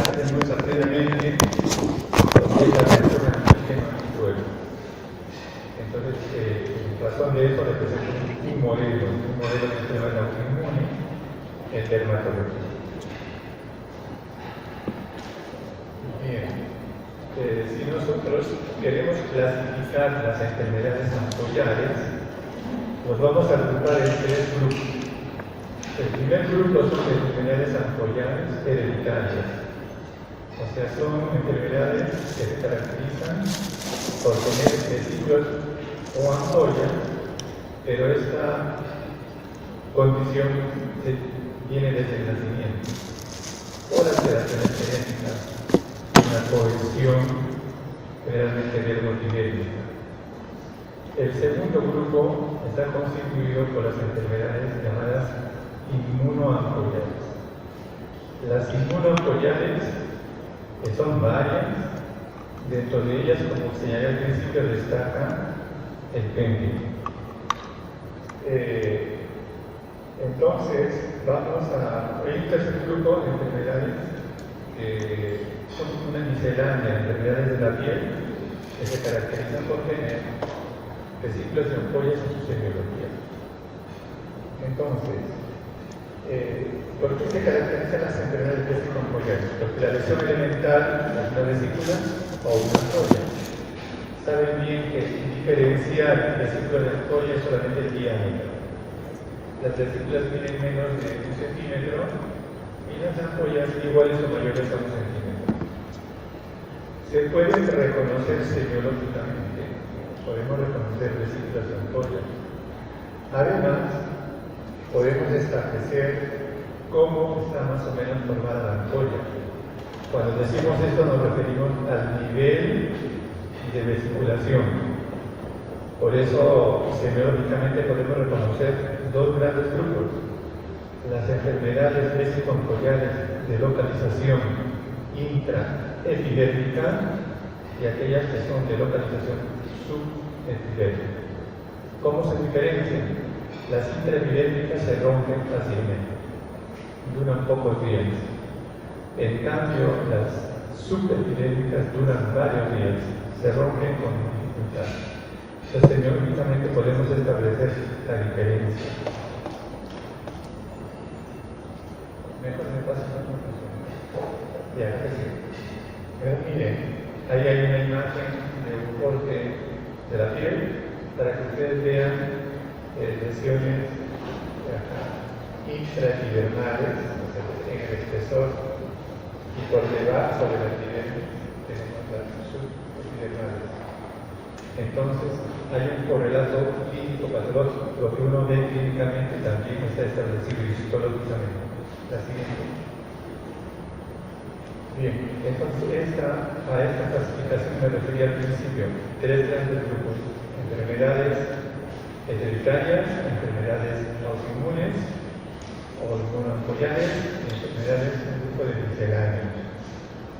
hacemos previamente lo que es la reacción antígeno anticuerpo. Entonces, en razón de eso, le presento un modelo que se llama el autoinmune, el dermatología. Bien, si nosotros queremos clasificar las enfermedades ampollares, nos vamos a agrupar en tres grupos. El primer grupo son enfermedades ampollares hereditarias, o sea, son enfermedades que se caracterizan por tener vesículos o ampollas, pero esta condición viene desde el nacimiento, o las alteraciones genéticas, una cohesión generalmente dermotidérmica. El segundo grupo está constituido por las enfermedades llamadas inmunoampollares. Las inmunoampollares, que son varias, dentro de ellas, como señalé al principio, destaca el péndigo. Entonces, hay un tercer grupo de enfermedades que son una miscelánea de enfermedades de la piel que se caracterizan por tener vesículos de ampollas en su semiología. Entonces, ¿por qué se caracterizan las enfermedades vesículo-ampollares? Porque la lesión elemental es una vesícula o una ampolla. Saben bien que diferenciar vesículas de ampolla es solamente el diámetro. Las vesículas miden menos de 1 centímetro y las ampollas iguales o mayores a 1 centímetro. Se pueden reconocer semiológicamente, podemos reconocer vesículas de ampolla. Además, podemos establecer cómo está más o menos formada la ampolla. Cuando decimos esto nos referimos al nivel de vesiculación. Por eso, semiológicamente podemos reconocer dos grandes grupos: las enfermedades vesicoampollares de localización intraepidérmica y aquellas que son de localización subepidérmica. ¿Cómo se diferencian? Las intraepidérmicas se rompen fácilmente, duran pocos días. En cambio, las subepidérmicas duran varios días, se rompen con dificultad. Entonces, semiológicamente podemos establecer la diferencia. Mejor me pasa la conclusión. Ya, que sí. Pero miren, ahí hay una imagen de un corte de la piel para que ustedes vean lesiones intraepidermales, en el espesor, y por debajo de la epidermis tenemos las subepidermales. Entonces, hay un correlato clínico patológico. Lo que uno ve clínicamente también está establecido histológicamente. La siguiente. Bien, entonces a esta clasificación me refería al principio. Tres grandes grupos: enfermedades hereditarias, enfermedades autoinmunes o inmunoampollares, y enfermedades de un grupo de misceláneos.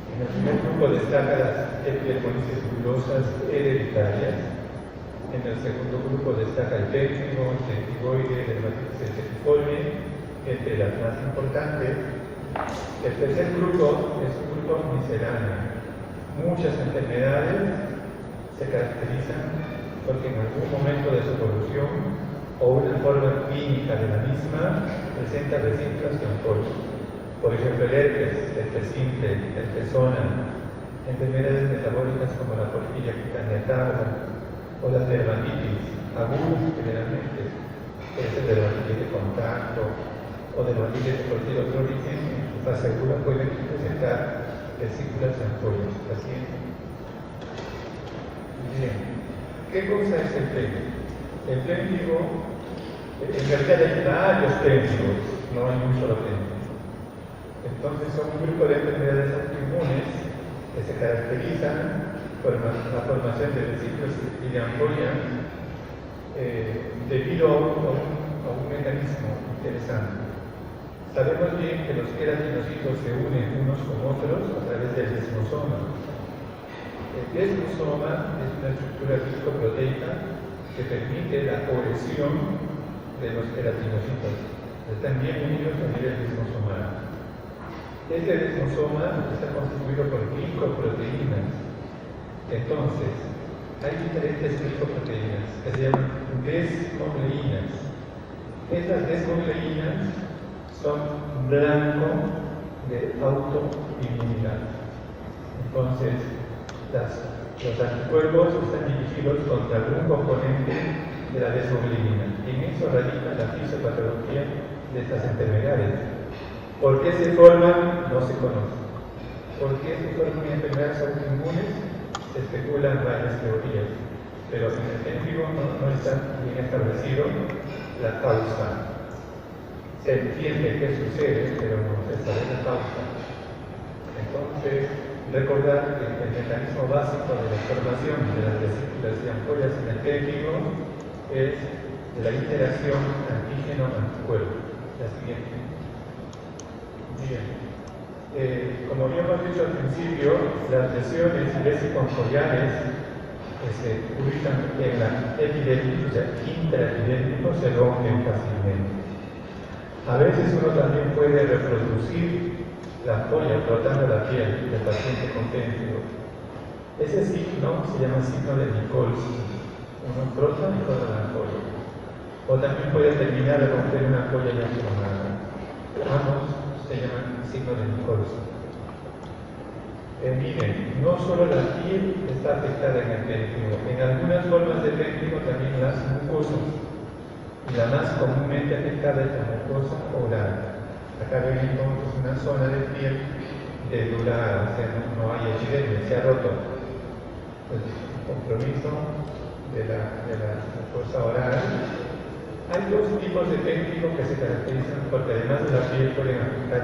En el primer grupo destacan las epidermolisis bulosas hereditarias. En el segundo grupo destaca el péndigo, el testigoide, el dermatitis cerviforme, entre las más importantes. El tercer grupo es un grupo misceláneo. Muchas enfermedades se caracterizan porque en algún momento de su evolución o una forma clínica de la misma presenta vesículas y ampollas. Por ejemplo, el herpes simple, el persona, enfermedades metabólicas como la porfiria cutánea o la dermatitis aguda, generalmente, puede ser dermatitis de contacto o dermatitis de cualquier otro origen, en su fase aguda pueden presentar vesículas y ampollas. La siguiente. Bien. ¿Qué cosa es el péndigo? El péndigo, en realidad hay varios péndigos, no hay un solo péndigo. Entonces son un grupo de enfermedades autoinmunes que se caracterizan por la formación de vesículas y de ampollas debido a un mecanismo interesante. Sabemos bien que los queratinocitos se unen unos con otros a través del desmosoma. El desmosoma es una estructura glicoproteica que permite la cohesión de los queratinocitos. Están bien unidos a nivel desmosomal. Este desmosoma está Entonces, hay diferentes glicoproteínas que se llaman desmogleínas. Estas desmogleínas son blanco de autoinmunidad. Entonces, los anticuerpos están dirigidos contra algún componente de la desmogleína. Y en eso radica la fisiopatología de estas enfermedades. ¿Por qué se forman? No se conoce. ¿Por qué se forman enfermedades autoinmunes? Se especulan varias teorías, pero en el científico no está bien establecido la causa. Se entiende qué sucede, pero no se sabe la causa. Entonces, recordar que el mecanismo básico de la formación de las vesículas y ampollas en el fémbrico es la interacción antígeno-anticuerpo. La siguiente. Bien. Como habíamos dicho al principio, las lesiones vesicoampollares que se ubican en la epidermis, o sea, intraepidérmico, se rompen fácilmente. A veces uno también puede reproducir la ampolla frotando la piel del paciente con fémbrico. Ese signo se llama signo de Nikolsky. Uno frota y frota la ampolla. O también puede terminar de romper una ampolla ya formada. Ambos se llaman signo de Nikolsky. Miren, no solo la piel está afectada en el fémbrico. En algunas formas de fémbrico también las mucosas. Y la más comúnmente afectada es la mucosa oral. Acá vemos una zona de piel dedulada, o sea, no hay epidermis, se ha roto. El compromiso de la mucosa oral. Hay dos tipos de fémbrico que se caracterizan porque además de la piel pueden afectar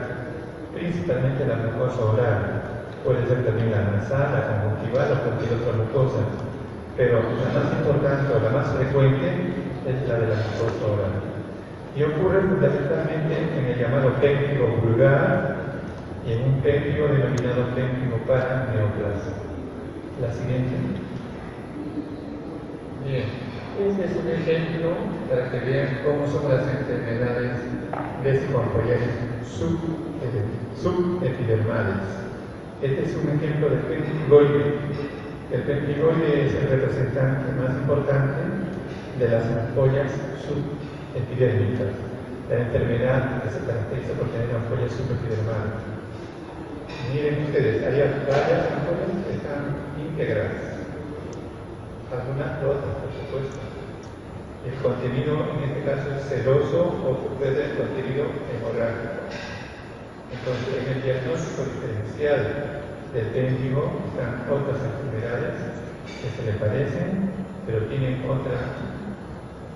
principalmente la mucosa oral. Puede ser también la nasal, la conjuntival o cualquier otra mucosa. Pero la más importante o la más frecuente es la de la mucosa oral. Y ocurre fundamentalmente en el llamado fémbrico vulgar y en un fémbrico denominado fémbrico paraneoplasma. La siguiente. Bien, este es un ejemplo para que vean cómo son las enfermedades vesicoampollares subepidermales. Este es un ejemplo del pemphigoide. El pemphigoide es el representante más importante de las ampollas subepidérmicas, la enfermedad que se caracteriza por tener ampollas subepidermales. Miren ustedes, hay varias ampollas que están íntegras, algunas rotas, por supuesto. El contenido en este caso es seroso o puede ser contenido hemorrágico. Entonces, en el diagnóstico diferencial del fémbrico están otras enfermedades que se le parecen, pero tienen otra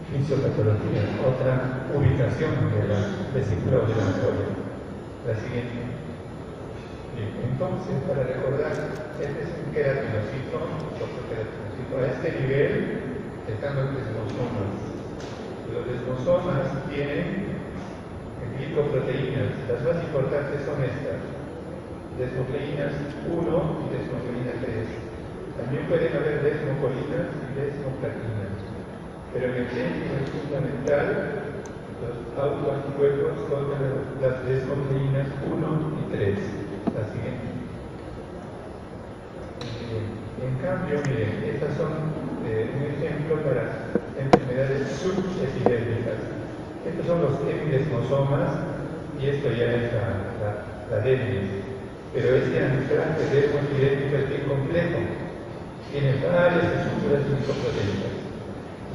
fisiopatología, otra ubicación de la vesícula o de la ampolla. La siguiente. Bien, entonces, para recordar, este es un queratinocito, otro queratinocito. A este nivel están los desmosomas. Los desmosomas tienen glicoproteínas. Las más importantes son estas: desmogleínas 1 y desmogleína 3. También pueden haber desmocolinas y desmoplatinas. Pero en el fémbrico es fundamental los autoanticuerpos contra las desmogleínas 1 y 3. La siguiente. En cambio, miren, estas son un ejemplo para enfermedades subepidérmicas. Estos son los epidesmosomas y esto ya es la dermis. Pero este anclaje desmoepidérmico es bien complejo. Tiene varias estructuras glicoproteicas.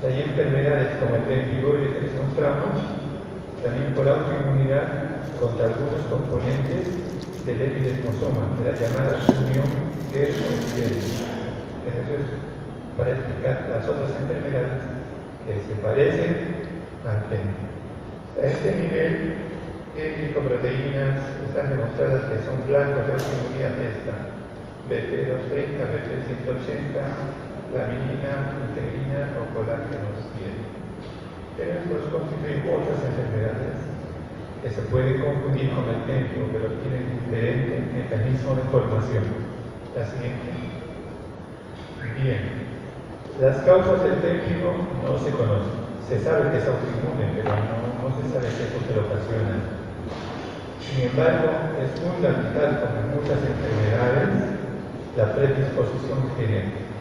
Hay enfermedades como el pemphigoide que les mostramos, también por autoinmunidad contra algunos componentes del epidesmosoma, de la llamada unión desmoepidérmica. Eso es para explicar las otras enfermedades que se parecen al fémbrico. A este nivel, ¿qué glicoproteínas están demostradas que son blancas de autoinmunidad? Esta, BP230, BP180, laminina, integrina o colágeno 100. Pero estos constituyen otras enfermedades que se pueden confundir con el fémbrico, pero tienen diferente mecanismo de formación. La siguiente. Bien, las causas del fémbrico no se conocen. Se sabe que es autoinmune, pero no se sabe qué es lo que lo ocasiona. Sin embargo, es fundamental, como en muchas enfermedades, la predisposición genética.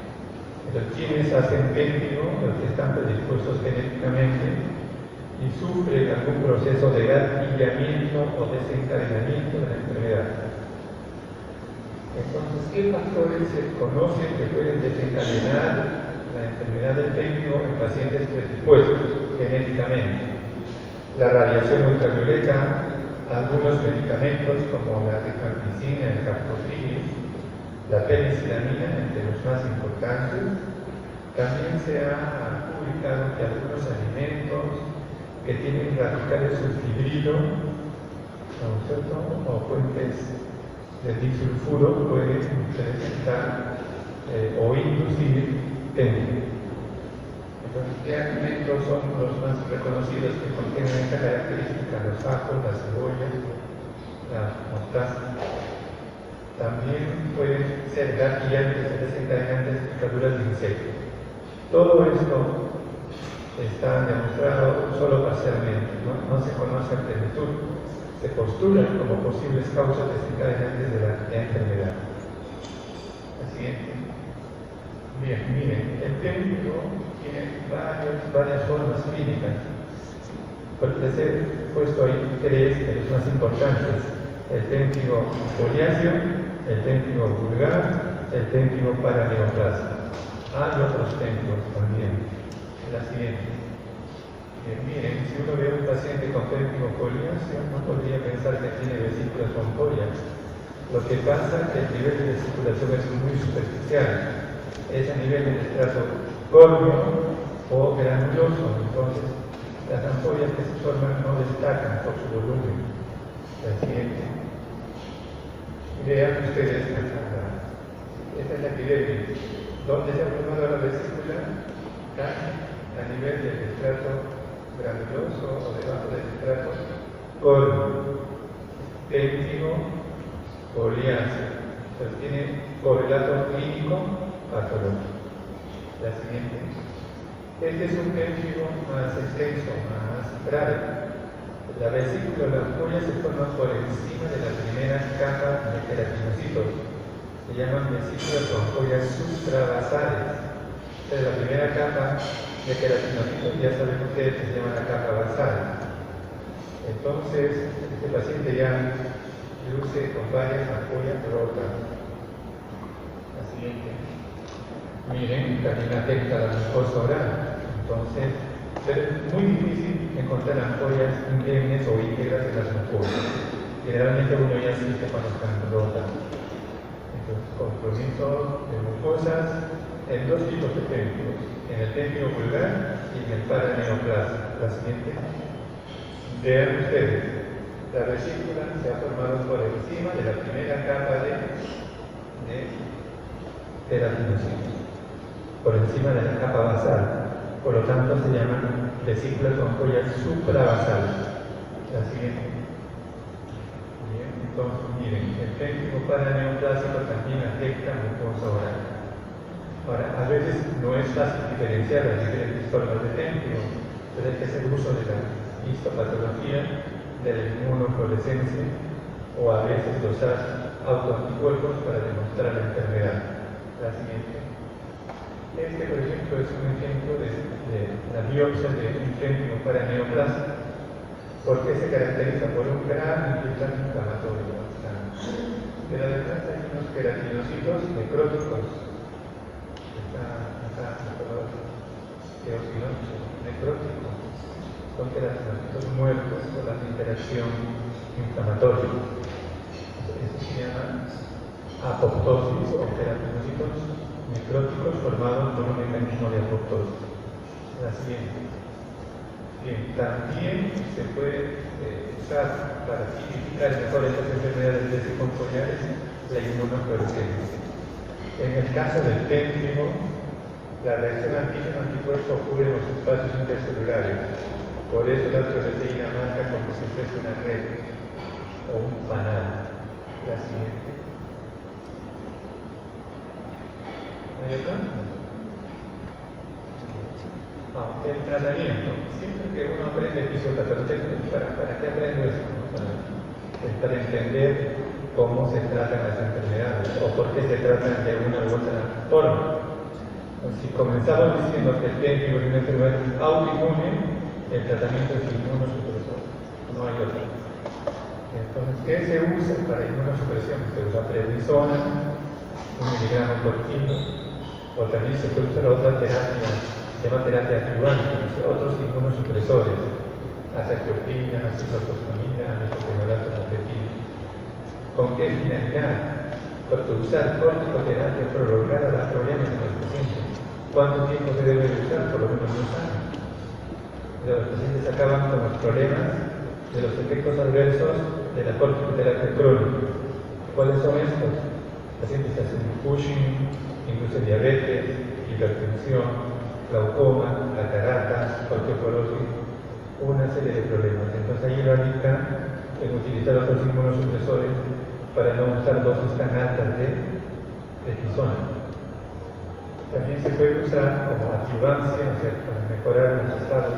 Pero quienes hacen péntigo, los que están predispuestos genéticamente y sufren algún proceso de gatillamiento o desencadenamiento de la enfermedad. Entonces, ¿qué factores se conocen que pueden desencadenar la enfermedad del péntigo en pacientes predispuestos genéticamente? La radiación ultravioleta, algunos medicamentos como la rifampicina, el captopril, la penicilamina, entre los más importantes. También se ha publicado que algunos alimentos que tienen radicales sulfibrilo, ¿no es cierto?, o fuentes de disulfuro pueden presentar o inducir péntigo. Entonces, ¿qué alimentos son los más reconocidos que contienen esta característica? Los ajos, la cebolla, la mostaza. También pueden ser gatillantes o desencadenantes de picaduras de insectos. Todo esto está demostrado solo parcialmente, no se conoce a plenitud. Se postulan como posibles causas desencadenantes de la enfermedad. La siguiente. Bien, miren, el péntigo tiene varias formas clínicas. Les he puesto ahí tres de los más importantes: el péntigo foliáceo, el péntigo vulgar, el péntigo paraneoplasma. Hay otros péntigos también. La siguiente. Miren, si uno ve a un paciente con péntigo foliáceo, no podría pensar que tiene vesículas con folia. Lo que pasa es que el nivel de vesiculación es muy superficial. Es a nivel del estrato córneo o granuloso. Entonces, las ampollas que se forman no destacan por su volumen. La siguiente. Vean ustedes esta es la epidermis. ¿Dónde se ha formado la vesícula? A nivel del estrato granuloso o debajo del estrato córneo. Péntigo foliáceo. Entonces tiene correlato clínico patológico. La siguiente. Este es un péntigo más extenso, más grave. La vesícula o la ampolla se forma por encima de la primera capa de queratinocitos. Se llaman vesículas o ampollas supravasales. Entonces, la primera capa de queratinocitos ya saben ustedes que se llama la capa basal. Entonces, este paciente ya luce con varias ampollas rotas. La siguiente. Miren, también afecta la mucosa oral. Entonces, es muy difícil encontrar ampollas indemnes o íntegras en las mucosas. Generalmente uno ya siente cuando están rotas. Entonces, compromiso de mucosas en dos tipos de péntigos, en el péntigo vulgar y en el paraneoplasma. La siguiente. Vean ustedes, la vesícula se ha formado por encima de la primera capa de queratinocitos, por encima de la capa basal. Por lo tanto, se llaman vesículas o ampollas supravasales. La siguiente. Bien, entonces, miren, el péntigo paraneoplásico también afecta a mucosa oral. Ahora, a veces no es fácil diferenciar las diferentes formas de péntigo, pero hay que hacer uso de la histopatología, de la inmunofluorescencia, o a veces dosar autoanticuerpos para demostrar la enfermedad. La siguiente. Este, por ejemplo, es un ejemplo de la biopsia de un péntigo paraneoplasma, porque se caracteriza por un gran infiltrante inflamatorio. Pero además hay unos queratinocitos necróticos. Eosinófilos necróticos. Son queratinocitos muertos por la interacción inflamatoria. Eso se llama apoptosis o queratinocitos necróticos formados por un mecanismo de apoptosis. La siguiente. Bien, también se puede usar para tipificar mejor estas enfermedades vesicofoliares la inmunofluorescencia. En el caso del péntigo, la reacción antígeno-anticuerpo ocurre en los espacios intercelulares. Por eso la proteína marca como si fuese una red o un panal. La siguiente. ¿Hay otra? El tratamiento. Siempre que uno aprende fisiopatología, ¿para qué aprendo eso? Para entender cómo se tratan las enfermedades o por qué se tratan de una u otra forma. Si comenzamos diciendo que el PENFIO es una enfermedad autoinmune, el tratamiento es inmunosupresor, no hay otro. Entonces, ¿qué se usa para inmunosupresión? Se usa prednisona, 1 miligramo por kilo, o también se puede usar otra terapia, se llama terapia adjuvante, otros inmunosupresores, azacitopina, ciclofosfamida, metoclorolato, mofetil. ¿Con qué finalidad? Porque usar corticoterapia prolongada da problemas en los pacientes. ¿Cuánto tiempo se debe usar? Por lo menos 2 años. Los pacientes acaban con los problemas de los efectos adversos de la corticoterapia crónica. ¿Cuáles son estos? Pacientes que hacen Cushing, induce diabetes, hipertensión, glaucoma, cataratas, osteoporosis, una serie de problemas. Entonces ahí radica en utilizar otros inmunosupresores para no usar dosis tan altas de prednisona. También se puede usar como adjuvancia, o sea, para mejorar los estados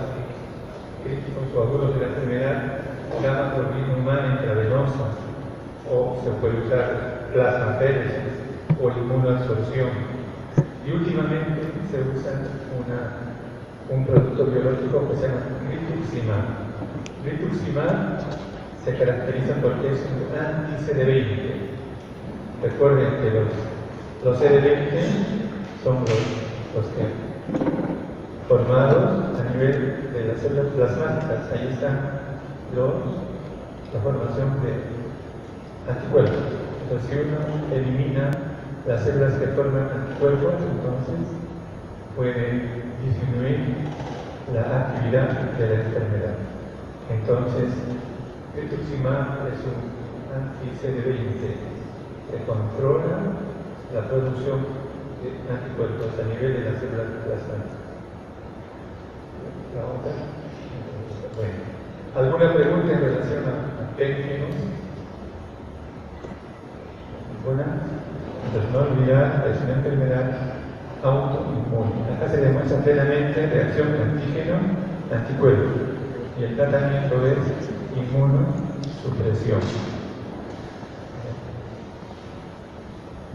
críticos o agudos de la enfermedad, gamma-globulina humana intravenosa, o se puede usar plasmaféresis o inmunoabsorción. Y últimamente se usa un producto biológico que se llama rituximab. Rituximab se caracteriza porque es un anti-CD20. Recuerden que los CD20 son los que formados a nivel de las células plasmáticas. Ahí está la formación de anticuerpos. Entonces, si uno elimina las células que forman anticuerpos, entonces puede disminuir la actividad de la enfermedad. Entonces, rituximab es un anti-CD20 que controla la producción de anticuerpos a nivel de las células plasmáticas. La otra. Bueno, ¿alguna pregunta en relación a PENFIO? ¿Ninguna? Entonces, no olvidar, es una enfermedad autoinmune. Acá se demuestra plenamente reacción antígeno-anticuerpo. Y el tratamiento es inmunosupresión.